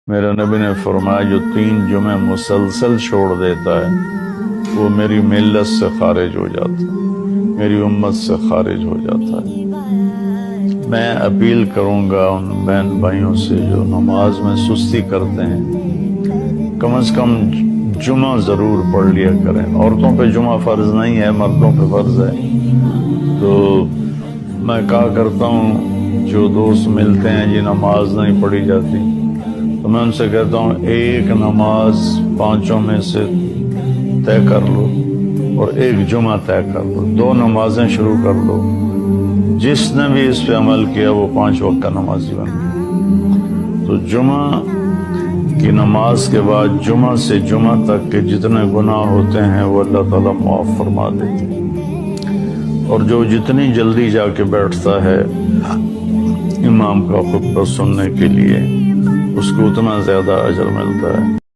میرے نبی نے فرمایا جو 3 جمعے مسلسل چھوڑ دیتا ہے وہ میری ملت سے خارج ہو جاتا ہے، میری امت سے خارج ہو جاتا ہے۔ میں اپیل کروں گا ان بہن بھائیوں سے جو نماز میں سستی کرتے ہیں، کم از کم جمعہ ضرور پڑھ لیا کریں۔ عورتوں پہ جمعہ فرض نہیں ہے، مردوں پہ فرض ہے۔ تو میں کہا کرتا ہوں جو دوست ملتے ہیں جی نماز نہیں پڑھی جاتی، تو میں ان سے کہتا ہوں ایک نماز 5 میں سے طے کر لو اور ایک جمعہ طے کر لو، 2 نمازیں شروع کر لو۔ جس نے بھی اس پہ عمل کیا وہ 5 وقت کا نمازی بن گیا۔ تو جمعہ کی نماز کے بعد جمعہ سے جمعہ تک کے جتنے گناہ ہوتے ہیں وہ اللہ تعالیٰ معاف فرما دیتے ہیں، اور جو جتنی جلدی جا کے بیٹھتا ہے امام کا خطبہ سننے کے لیے اس کو اتنا زیادہ اجر ملتا ہے۔